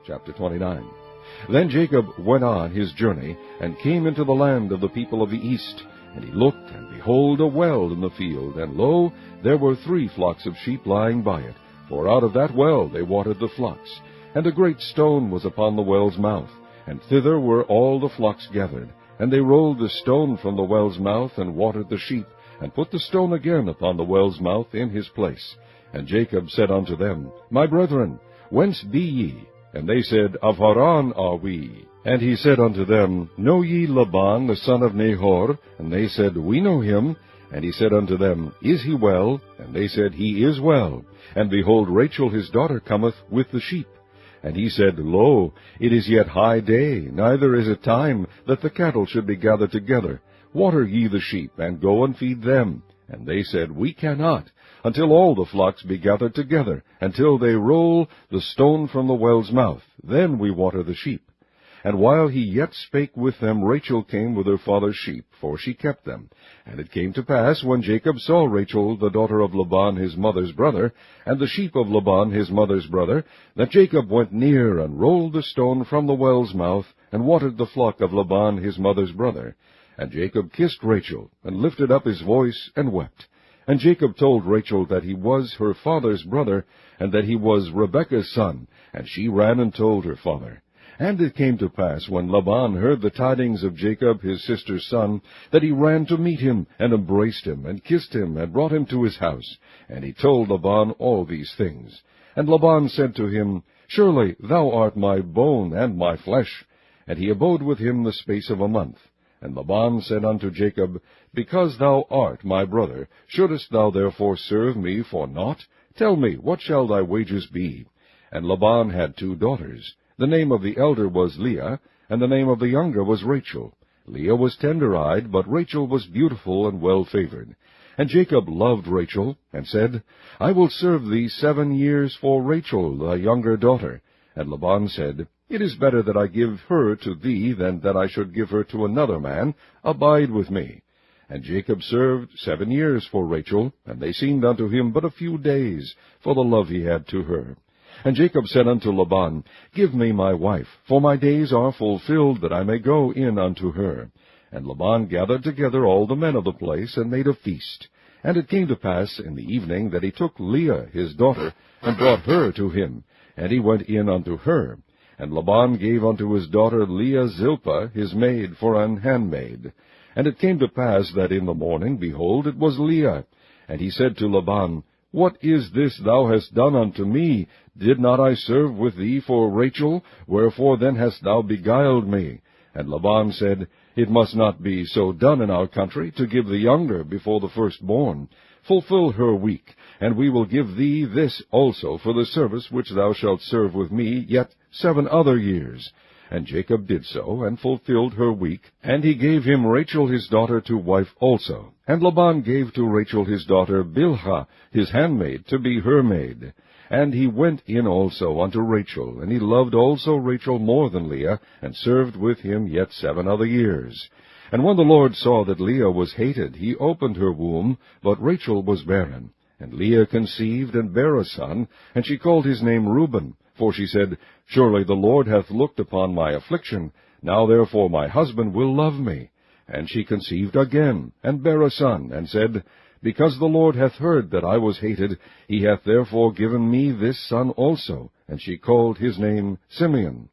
Chapter 29. Then Jacob went on his journey, and came into the land of the people of the east. And he looked, and behold, a well in the field, and lo, there were 3 flocks of sheep lying by it, for out of that well they watered the flocks. And a great stone was upon the well's mouth, and thither were all the flocks gathered. And they rolled the stone from the well's mouth, and watered the sheep, and put the stone again upon the well's mouth in his place. And Jacob said unto them, My brethren, whence be ye? And they said, Of Haran are we. And he said unto them, Know ye Laban the son of Nahor? And they said, We know him. And he said unto them, Is he well? And they said, He is well. And behold, Rachel his daughter cometh with the sheep. And he said, Lo, it is yet high day, neither is it time that the cattle should be gathered together. Water ye the sheep, and go and feed them. And they said, We cannot, until all the flocks be gathered together, until they roll the stone from the well's mouth. Then we water the sheep. And while he yet spake with them, Rachel came with her father's sheep, for she kept them. And it came to pass, when Jacob saw Rachel, the daughter of Laban his mother's brother, and the sheep of Laban his mother's brother, that Jacob went near, and rolled the stone from the well's mouth, and watered the flock of Laban his mother's brother. And Jacob kissed Rachel, and lifted up his voice, and wept. And Jacob told Rachel that he was her father's brother, and that he was Rebekah's son. And she ran and told her father. And it came to pass, when Laban heard the tidings of Jacob his sister's son, that he ran to meet him, and embraced him, and kissed him, and brought him to his house. And he told Laban all these things. And Laban said to him, Surely thou art my bone and my flesh. And he abode with him the space of a month. And Laban said unto Jacob, Because thou art my brother, shouldest thou therefore serve me for naught? Tell me, what shall thy wages be? And Laban had 2 daughters. The name of the elder was Leah, and the name of the younger was Rachel. Leah was tender-eyed, but Rachel was beautiful and well-favored. And Jacob loved Rachel, and said, I will serve thee 7 years for Rachel, thy younger daughter. And Laban said, It is better that I give her to thee than that I should give her to another man. Abide with me. And Jacob served 7 years for Rachel, and they seemed unto him but a few days, for the love he had to her. And Jacob said unto Laban, Give me my wife, for my days are fulfilled, that I may go in unto her. And Laban gathered together all the men of the place, and made a feast. And it came to pass in the evening that he took Leah his daughter, and brought her to him, and he went in unto her. And Laban gave unto his daughter Leah Zilpah his maid for an handmaid. And it came to pass that in the morning, behold, it was Leah. And he said to Laban, What is this thou hast done unto me? Did not I serve with thee for Rachel? Wherefore then hast thou beguiled me? And Laban said, It must not be so done in our country, to give the younger before the firstborn. Fulfill her week, and we will give thee this also for the service which thou shalt serve with me yet 7 other years. And Jacob did so, and fulfilled her week, and he gave him Rachel his daughter to wife also. And Laban gave to Rachel his daughter Bilhah his handmaid to be her maid. And he went in also unto Rachel, and he loved also Rachel more than Leah, and served with him yet 7 other years. And when the Lord saw that Leah was hated, he opened her womb, but Rachel was barren. And Leah conceived, and bare a son, and she called his name Reuben. For she said, Surely the Lord hath looked upon my affliction. Now therefore my husband will love me. And she conceived again, and bare a son, and said, Because the Lord hath heard that I was hated, he hath therefore given me this son also. And she called his name Simeon.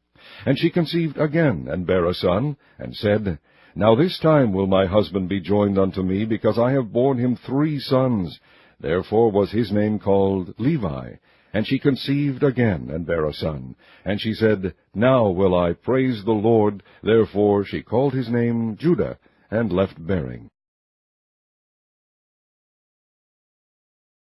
And she conceived again, and bare a son, and said, Now this time will my husband be joined unto me, because I have borne him 3 sons. Therefore was his name called Levi. And she conceived again, and bare a son. And she said, Now will I praise the Lord. Therefore she called his name Judah, and left bearing.